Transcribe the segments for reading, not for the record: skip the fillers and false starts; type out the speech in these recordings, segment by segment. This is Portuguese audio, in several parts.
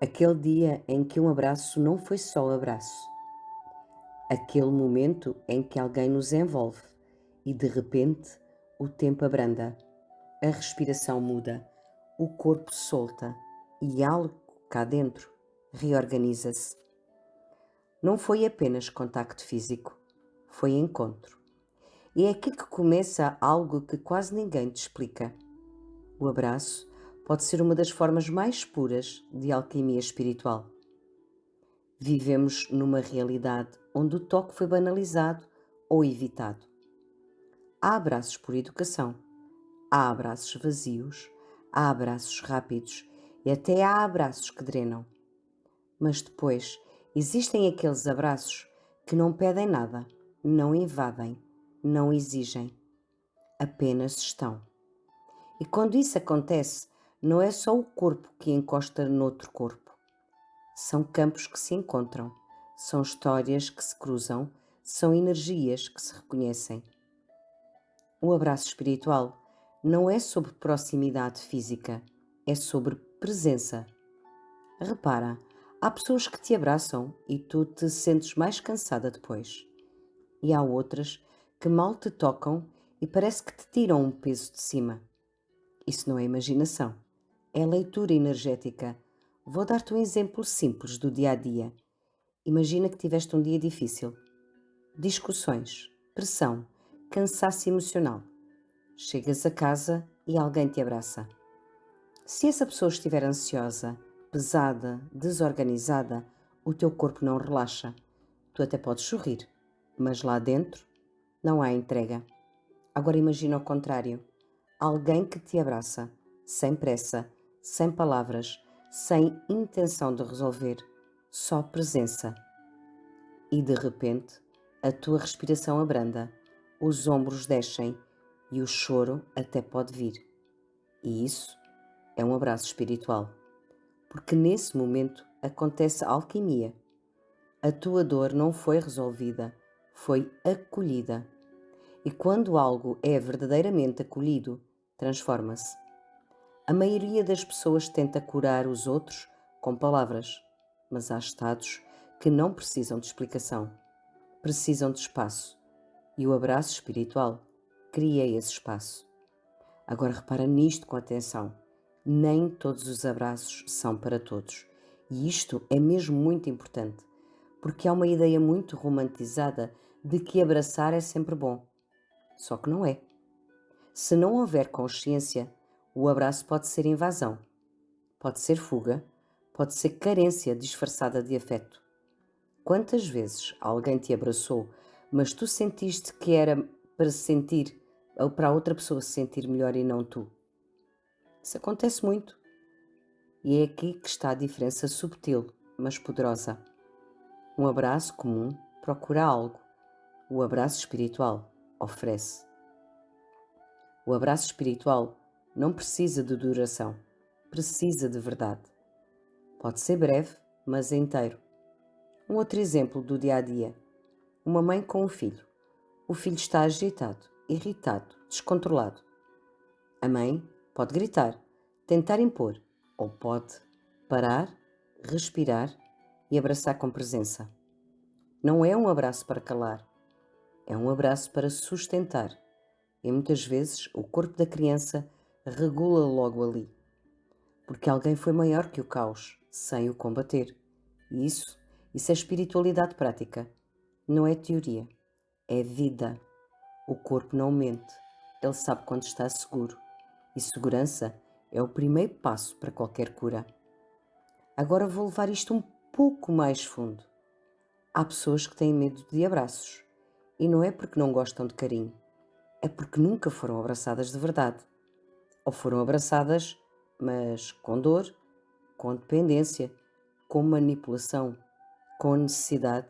Aquele dia em que um abraço não foi só abraço. Aquele momento em que alguém nos envolve e de repente o tempo abranda, a respiração muda, o corpo solta e algo cá dentro reorganiza-se. Não foi apenas contacto físico, foi encontro. E é aqui que começa algo que quase ninguém te explica. O abraço pode ser uma das formas mais puras de alquimia espiritual. Vivemos numa realidade onde o toque foi banalizado ou evitado. Há abraços por educação, há abraços vazios, há abraços rápidos e até há abraços que drenam. Mas depois existem aqueles abraços que não pedem nada, não invadem, não exigem, apenas estão. E quando isso acontece, não é só o corpo que encosta noutro corpo. São campos que se encontram, são histórias que se cruzam, são energias que se reconhecem. O abraço espiritual não é sobre proximidade física, é sobre presença. Repara, há pessoas que te abraçam e tu te sentes mais cansada depois. E há outras que mal te tocam e parece que te tiram um peso de cima. Isso não é imaginação, é leitura energética. Vou dar-te um exemplo simples do dia a dia. Imagina que tiveste um dia difícil. Discussões, pressão, cansaço emocional. Chegas a casa e alguém te abraça. Se essa pessoa estiver ansiosa, pesada, desorganizada, o teu corpo não relaxa. Tu até podes sorrir, mas lá dentro não há entrega. Agora imagina o contrário. Alguém que te abraça, sem pressa, sem palavras, sem intenção de resolver, só presença. E de repente, a tua respiração abranda, os ombros descem e o choro até pode vir. E isso é um abraço espiritual, porque nesse momento acontece a alquimia. A tua dor não foi resolvida, foi acolhida. E quando algo é verdadeiramente acolhido, transforma-se. A maioria das pessoas tenta curar os outros com palavras, mas há estados que não precisam de explicação, precisam de espaço. E o abraço espiritual cria esse espaço. Agora repara nisto com atenção. Nem todos os abraços são para todos. E isto é mesmo muito importante, porque há uma ideia muito romantizada de que abraçar é sempre bom. Só que não é. Se não houver consciência, o abraço pode ser invasão, pode ser fuga, pode ser carência disfarçada de afeto. Quantas vezes alguém te abraçou, mas tu sentiste que era para sentir, ou para a outra pessoa se sentir melhor e não tu? Isso acontece muito. E é aqui que está a diferença subtil, mas poderosa. Um abraço comum procura algo. O abraço espiritual oferece. O abraço espiritual não precisa de duração, precisa de verdade. Pode ser breve, mas inteiro. Um outro exemplo do dia a dia. Uma mãe com um filho. O filho está agitado, irritado, descontrolado. A mãe pode gritar, tentar impor, ou pode parar, respirar e abraçar com presença. Não é um abraço para calar, é um abraço para sustentar. E muitas vezes o corpo da criança regula logo ali, porque alguém foi maior que o caos, sem o combater. E isso é espiritualidade prática, não é teoria, é vida. O corpo não mente, ele sabe quando está seguro. E segurança é o primeiro passo para qualquer cura. Agora vou levar isto um pouco mais fundo. Há pessoas que têm medo de abraços, e não é porque não gostam de carinho, é porque nunca foram abraçadas de verdade. Ou foram abraçadas, mas com dor, com dependência, com manipulação, com necessidade,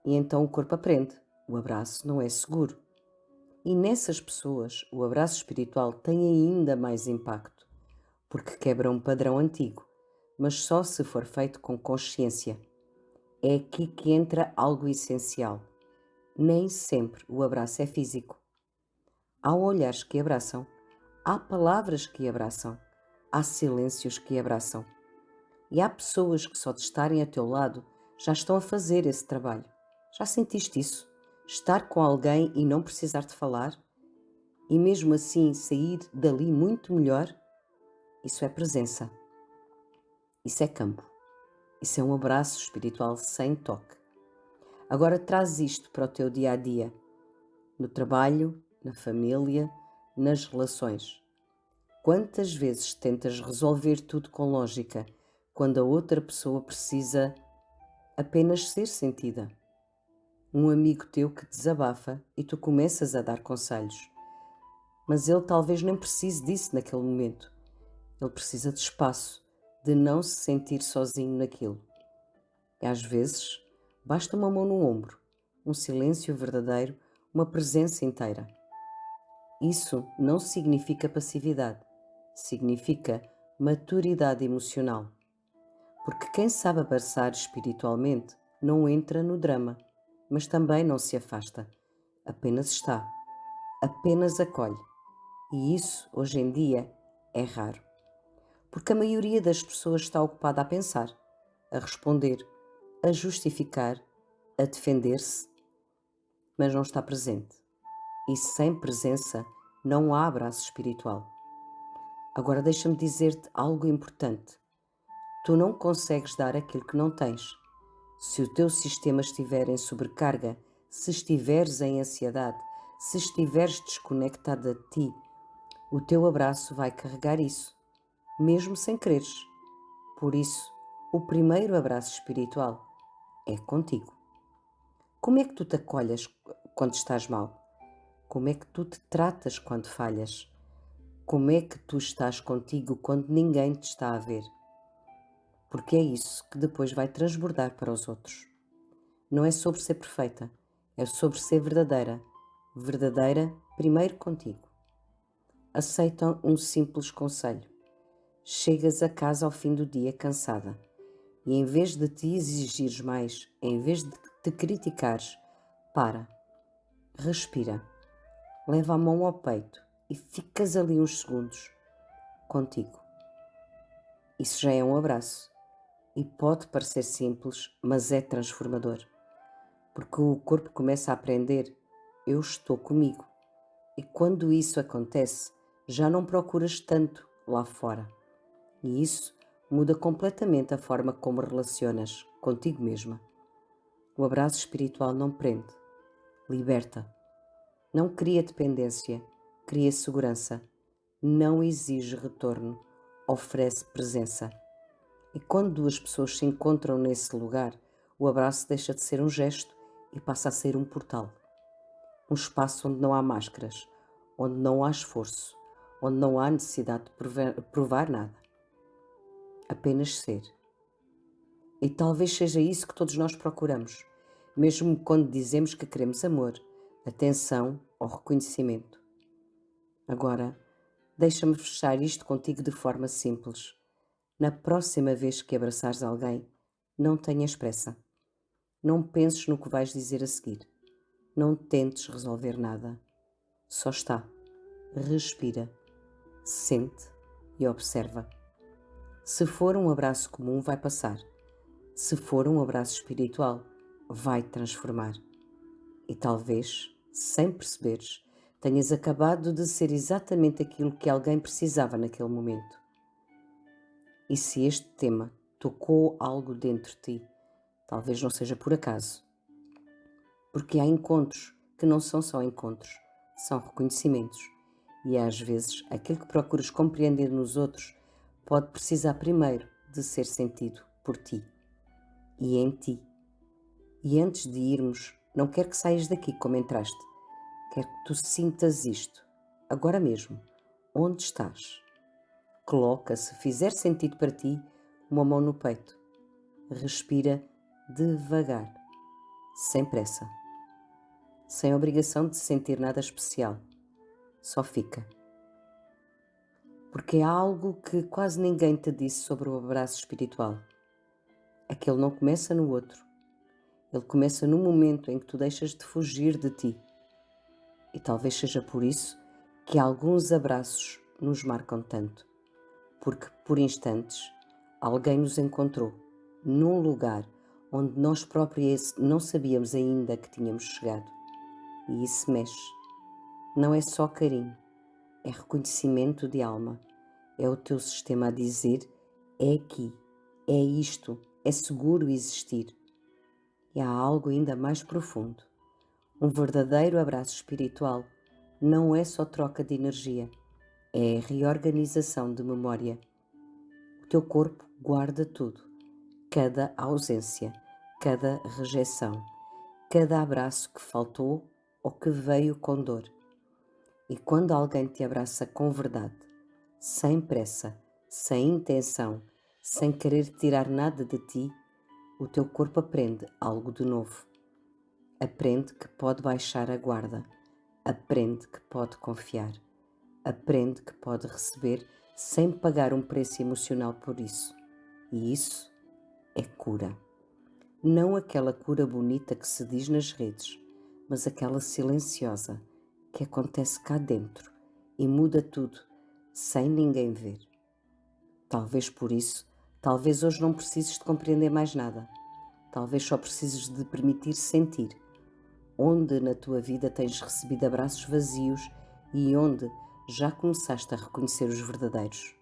e então o corpo aprende: o abraço não é seguro. E nessas pessoas, o abraço espiritual tem ainda mais impacto, porque quebra um padrão antigo, mas só se for feito com consciência. É aqui que entra algo essencial. Nem sempre o abraço é físico. Há olhares que abraçam, há palavras que abraçam, há silêncios que abraçam. E há pessoas que só de estarem a teu lado já estão a fazer esse trabalho. Já sentiste isso? Estar com alguém e não precisar de falar? E mesmo assim sair dali muito melhor? Isso é presença. Isso é campo. Isso é um abraço espiritual sem toque. Agora traz isto para o teu dia a dia, no trabalho, na família, nas relações. Quantas vezes tentas resolver tudo com lógica, quando a outra pessoa precisa apenas ser sentida? Um amigo teu que desabafa e tu começas a dar conselhos, mas ele talvez nem precise disso naquele momento. Ele precisa de espaço, de não se sentir sozinho naquilo. E às vezes basta uma mão no ombro, um silêncio verdadeiro, uma presença inteira. Isso não significa passividade, significa maturidade emocional. Porque quem sabe abraçar espiritualmente não entra no drama, mas também não se afasta. Apenas está, apenas acolhe. E isso, hoje em dia, é raro. Porque a maioria das pessoas está ocupada a pensar, a responder, a justificar, a defender-se, mas não está presente. E sem presença não há abraço espiritual. Agora deixa-me dizer-te algo importante. Tu não consegues dar aquilo que não tens. Se o teu sistema estiver em sobrecarga, se estiveres em ansiedade, se estiveres desconectado de ti, o teu abraço vai carregar isso, mesmo sem quereres. Por isso, o primeiro abraço espiritual é contigo. Como é que tu te acolhes quando estás mal? Como é que tu te tratas quando falhas? Como é que tu estás contigo quando ninguém te está a ver? Porque é isso que depois vai transbordar para os outros. Não é sobre ser perfeita, é sobre ser verdadeira. Verdadeira primeiro contigo. Aceita um simples conselho. Chegas a casa ao fim do dia cansada e em vez de te exigires mais, em vez de te criticares, para, respira, leva a mão ao peito e ficas ali uns segundos contigo. Isso já é um abraço e pode parecer simples, mas é transformador, porque o corpo começa a aprender: eu estou comigo. E quando isso acontece, já não procuras tanto lá fora. E isso muda completamente a forma como relacionas contigo mesma. O abraço espiritual não prende, liberta. Não cria dependência, cria segurança. Não exige retorno, oferece presença. E quando duas pessoas se encontram nesse lugar, o abraço deixa de ser um gesto e passa a ser um portal. Um espaço onde não há máscaras, onde não há esforço, onde não há necessidade de provar nada. Apenas ser. E talvez seja isso que todos nós procuramos, mesmo quando dizemos que queremos amor, atenção ou reconhecimento. Agora, deixa-me fechar isto contigo de forma simples. Na próxima vez que abraçares alguém, não tenhas pressa. Não penses no que vais dizer a seguir. Não tentes resolver nada. Só está. Respira, sente e observa. Se for um abraço comum, vai passar. Se for um abraço espiritual, vai transformar. E talvez, sem perceberes, tenhas acabado de ser exatamente aquilo que alguém precisava naquele momento. E se este tema tocou algo dentro de ti, talvez não seja por acaso. Porque há encontros que não são só encontros, são reconhecimentos. E às vezes aquilo que procuras compreender nos outros pode precisar primeiro de ser sentido por ti e em ti. E antes de irmos, não quero que saias daqui como entraste. Quero que tu sintas isto, agora mesmo, onde estás. Coloca, se fizer sentido para ti, uma mão no peito. Respira devagar, sem pressa, sem obrigação de sentir nada especial. Só fica. Porque há algo que quase ninguém te disse sobre o abraço espiritual. É que ele não começa no outro. Ele começa no momento em que tu deixas de fugir de ti. E talvez seja por isso que alguns abraços nos marcam tanto. Porque, por instantes, Alguém nos encontrou num lugar onde nós próprios não sabíamos ainda que tínhamos chegado. E isso mexe. Não é só carinho, é reconhecimento de alma. É o teu sistema a dizer: é aqui, é isto, é seguro existir. E há algo ainda mais profundo. Um verdadeiro abraço espiritual não é só troca de energia, é reorganização de memória. O teu corpo guarda tudo, cada ausência, cada rejeição, cada abraço que faltou ou que veio com dor. E quando alguém te abraça com verdade, sem pressa, sem intenção, sem querer tirar nada de ti, o teu corpo aprende algo de novo. Aprende que pode baixar a guarda, aprende que pode confiar, aprende que pode receber sem pagar um preço emocional por isso. E isso é cura. Não aquela cura bonita que se diz nas redes, mas aquela silenciosa que acontece cá dentro e muda tudo sem ninguém ver. Talvez por isso, talvez hoje não precises de compreender mais nada. Talvez só precises de permitir sentir. Onde na tua vida tens recebido abraços vazios e onde já começaste a reconhecer os verdadeiros.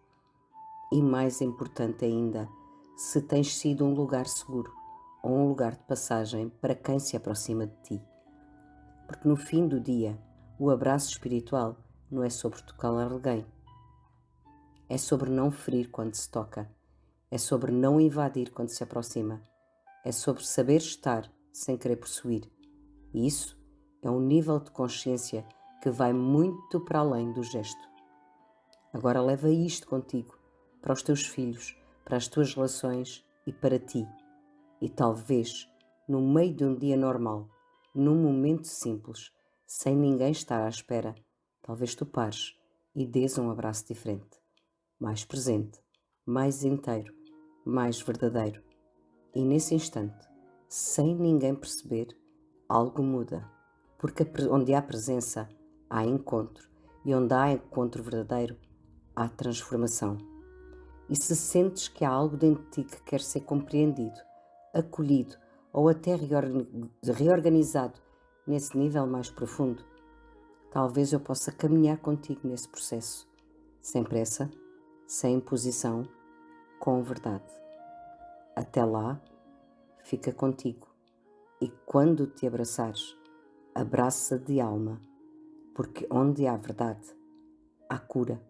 E mais importante ainda, se tens sido um lugar seguro ou um lugar de passagem para quem se aproxima de ti. Porque no fim do dia, o abraço espiritual não é sobre tocar alguém. É sobre não ferir quando se toca. É sobre não invadir quando se aproxima. É sobre saber estar sem querer possuir. E isso é um nível de consciência que vai muito para além do gesto. Agora leva isto contigo, para os teus filhos, para as tuas relações e para ti. E talvez, no meio de um dia normal, num momento simples, sem ninguém estar à espera, talvez tu pares e dês um abraço diferente, mais presente, mais inteiro, mais verdadeiro. E nesse instante, sem ninguém perceber, algo muda, porque onde há presença, há encontro, e onde há encontro verdadeiro, há transformação. E se sentes que há algo dentro de ti que quer ser compreendido, acolhido ou até reorganizado nesse nível mais profundo, talvez eu possa caminhar contigo nesse processo, sem pressa, sem imposição, com verdade. Até lá, fica contigo e quando te abraçares, abraça de alma, porque onde há verdade, há cura.